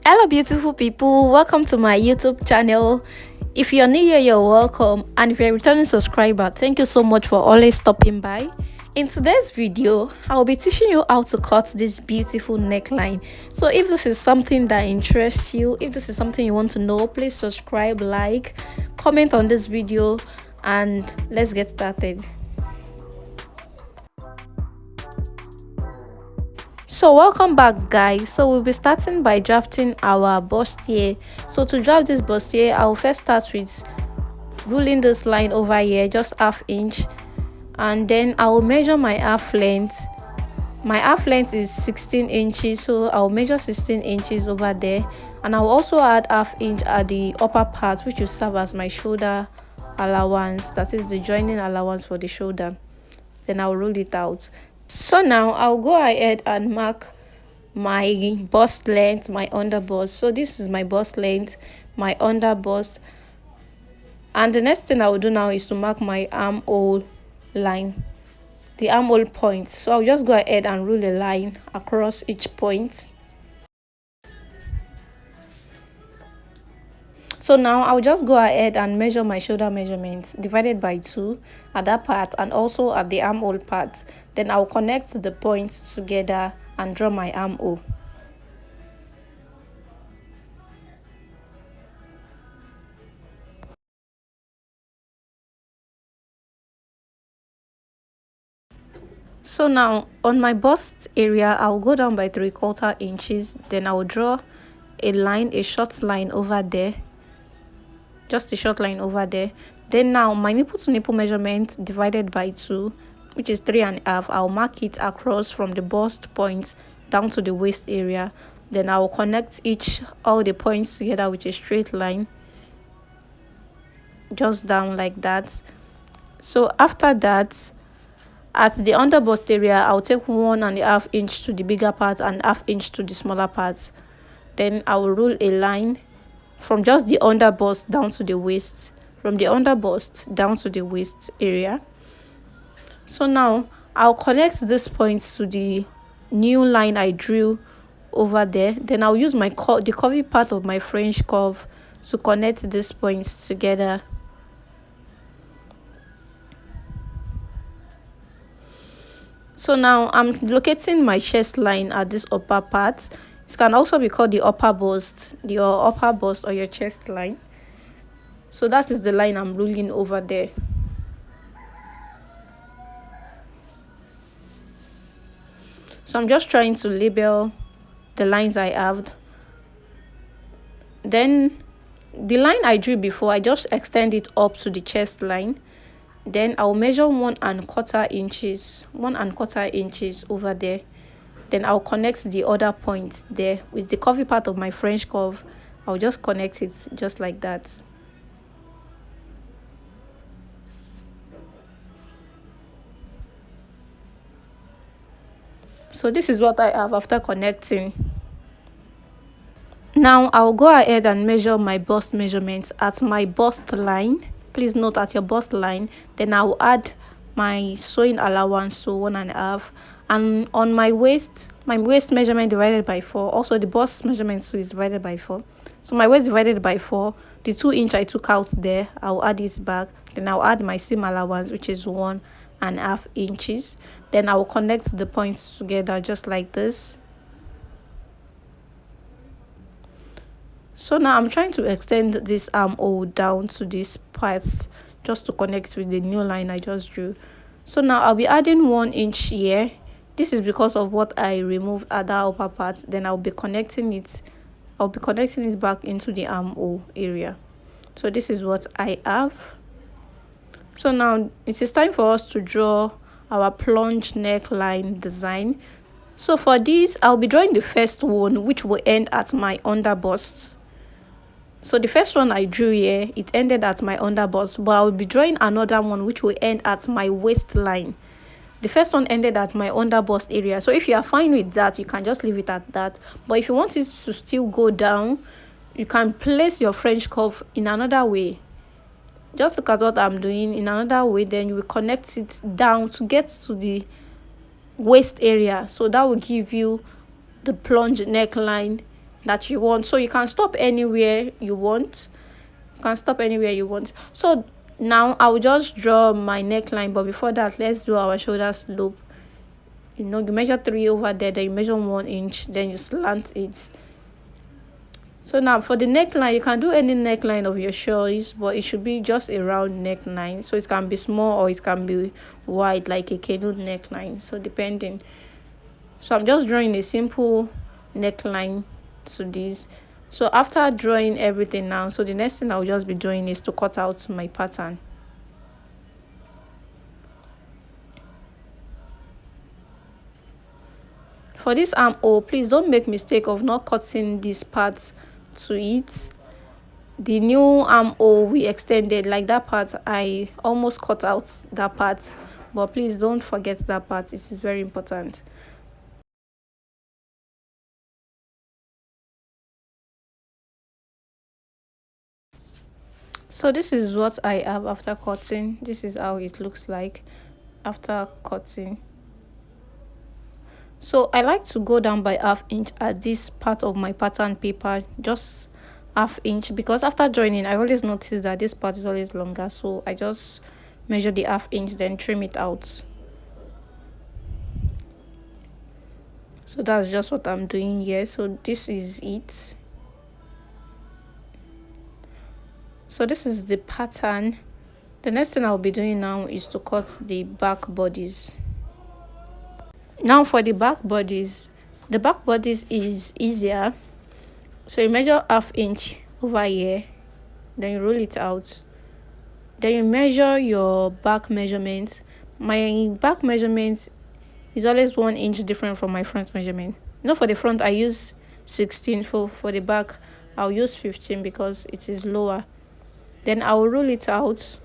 Hello beautiful people, welcome to my YouTube channel. If you're new here, you're welcome, and if you're a returning subscriber, thank you so much for always stopping by. In today's video, I'll be teaching you how to cut this beautiful neckline. So if this is something that interests you, if this is something you want to know, please subscribe, like, comment on this video, and let's get started. So welcome back guys. So we'll be starting by drafting our bustier. So to draft this bustier, I'll first start with ruling this line over here, just ½ inch, and then I'll measure my half length. My half length is 16 inches, so I'll measure 16 inches over there, and I'll also add ½ inch at the upper part, which will serve as my shoulder allowance, that is the joining allowance for the shoulder. Then I'll roll it out. So now I'll go ahead and mark my bust length, my under bust. So this is my bust length, my under bust, and the next thing I will do now is to mark my armhole line, the armhole point. So I'll just go ahead and rule a line across each point. So now I'll just go ahead and measure my shoulder measurement divided by 2 at that part and also at the armhole part. Then I'll connect the points together and draw my armhole. So now on my bust area, I'll go down by 3/4 inches. Then I'll draw a line, a short line over there, just a short line over there. Then now my nipple to nipple measurement divided by 2, which is 3½, I'll mark it across from the bust point down to the waist area. Then I'll connect all the points together with a straight line, just down like that. So after that, at the under bust area, I'll take 1½ inch to the bigger part and ½ inch to the smaller part. Then I will rule a line from just the under bust down to the waist, from the under bust down to the waist area. So now I'll connect this point to the new line I drew over there. Then I'll use the curvy part of my French curve to connect these points together. So now I'm locating my chest line at this upper part. It can also be called the upper bust, your upper bust or your chest line. So that is the line I'm ruling over there. So I'm just trying to label the lines I have. Then the line I drew before, I just extend it up to the chest line. Then I'll measure 1¼ inches, 1¼ inches over there. Then I'll connect the other point there with the curvy part of my French curve. I'll just connect it just like that. So this is what I have after connecting. Now I'll go ahead and measure my bust measurement at my bust line. Please note at your bust line. Then I'll add my sewing allowance to 1½, and on my waist measurement divided by 4. Also the bust measurement too is divided by 4. So my waist divided by 4, the 2 inch I took out there, I'll add it back. Then I'll add my seam allowance, which is 1½ inches. Then I will connect the points together just like this. So now I'm trying to extend this armhole down to this part just to connect with the new line I just drew. So now I'll be adding 1 inch here. This is because of what I removed at that upper part. Then I'll be connecting it back into the armhole area. So this is what I have. So now it is time for us to draw our plunge neckline design. So for this, I'll be drawing the first one, which will end at my under bust. So the first one I drew here, it ended at my under bust, but I'll be drawing another one which will end at my waistline. The first one ended at my under bust area. So if you are fine with that, you can just leave it at that. But if you want it to still go down, you can place your French curve in another way. Just look at what I'm doing in another way. Then you will connect it down to get to the waist area. So that will give you the plunge neckline that you want. So you can stop anywhere you want. So now I will just draw my neckline, but before that, let's do our shoulder slope. You measure 3 over there, then you measure 1 inch, then you slant it. So now for the neckline, you can do any neckline of your choice, but it should be just a round neckline. So it can be small or it can be wide, like a canoe neckline, so depending. So I'm just drawing a simple neckline to this. So after drawing everything now, so the next thing I'll just be doing is to cut out my pattern. For this armhole, please don't make mistake of not cutting this part to it. The new armhole we extended, like that part, I almost cut out that part, but please don't forget that part. It is very important. So this is what I have after cutting. This is how it looks like after cutting. So I like to go down by ½ inch at this part of my pattern paper, just ½ inch, because after joining I always notice that this part is always longer, so I just measure the ½ inch, then trim it out. So that's just what I'm doing here. So this is it. So this is the pattern. The next thing I'll be doing now is to cut the back bodies. Now for the back bodies is easier. So you measure ½ inch over here, then you roll it out, then you measure your back measurement. My back measurement is always 1 inch different from my front measurement. For the front I use 16, for the back I'll use 15 because it is lower. Then I will roll it out.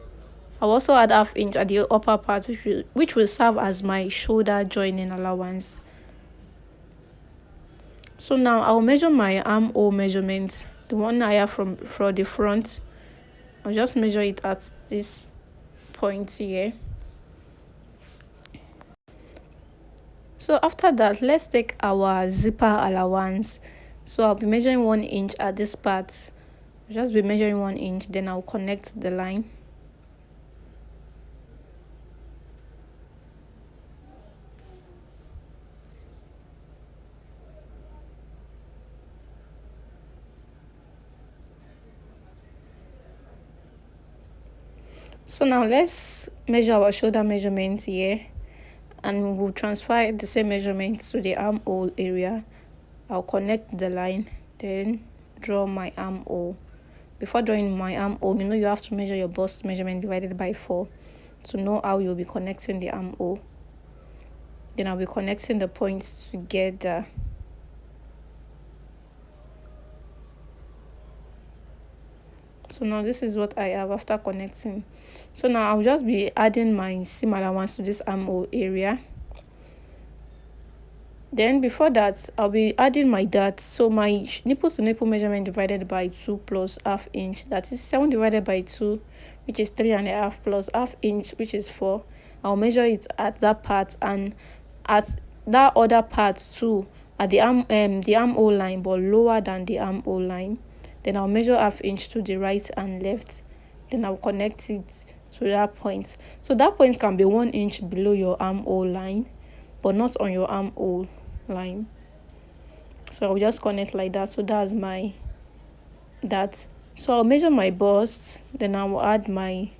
I'll also add ½ inch at the upper part, which will serve as my shoulder joining allowance. So now I'll measure my armhole measurement, the one I have from the front. I'll just measure it at this point here. So after that, let's take our zipper allowance. So I'll be measuring 1 inch at this part. I'll just be measuring 1 inch, then I'll connect the line. So now let's measure our shoulder measurement here, and we'll transfer the same measurement to the armhole area. I'll connect the line, then draw my armhole. Before drawing my armhole, you have to measure your bust measurement divided by 4 to know how you'll be connecting the armhole. Then I'll be connecting the points together. So now this is what I have after connecting. So now I'll just be adding my seam allowance to this armhole area. Then before that, I'll be adding my dart. So my nipple to nipple measurement divided by 2 plus ½ inch, that is 7 divided by 2, which is 3.5, plus ½ inch, which is 4. I'll measure it at that part and at that other part too, at the armhole line, but lower than the armhole line. Then I'll measure ½ inch to the right and left. Then I'll connect it to that point. So that point can be 1 inch below your armhole line, but not on your armhole line. So I'll just connect like that. So that's that. So I'll measure my bust, then I will add my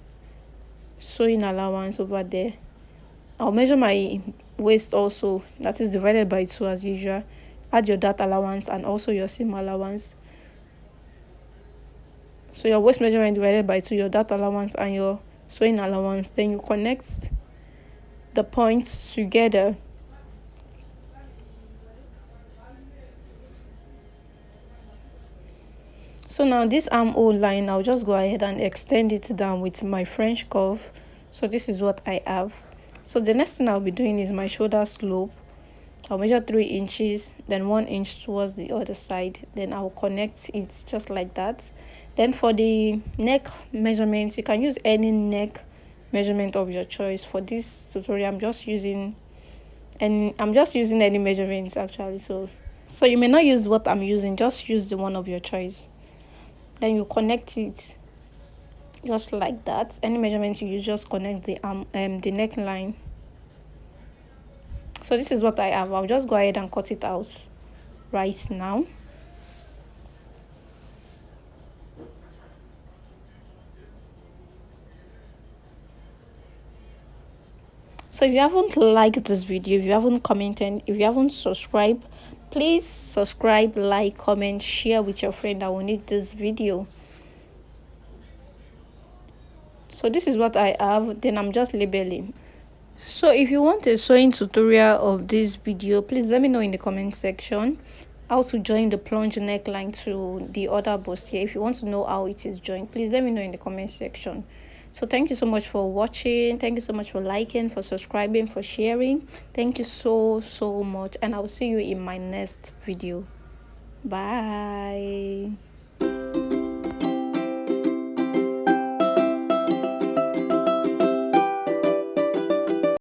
sewing allowance over there. I'll measure my waist also, that is divided by 2 as usual. Add your dart allowance and also your seam allowance. So your waist measurement divided by 2, your dart allowance and your sewing allowance. Then you connect the points together. So now this armhole line, I'll just go ahead and extend it down with my French curve. So this is what I have. So the next thing I'll be doing is my shoulder slope. I'll measure 3 inches, then 1 inch towards the other side. Then I'll connect it just like that. Then for the neck measurements, you can use any neck measurement of your choice. For this tutorial, I'm just using any measurements actually. So So you may not use what I'm using, just use the one of your choice. Then you connect it just like that. Any measurement you use, just connect the the neckline. So this is what I have. I'll just go ahead and cut it out right now. So if you haven't liked this video, if you haven't commented, if you haven't subscribed, please subscribe, like, comment, share with your friend that will need this video. So this is what I have. Then I'm just labeling. So if you want a sewing tutorial of this video, please let me know in the comment section how to join the plunge neckline to the other bustier. If you want to know how it is joined, please let me know in the comment section. So thank you so much for watching. Thank you so much for liking, for subscribing, for sharing. Thank you so much, and I will see you in my next video. Bye.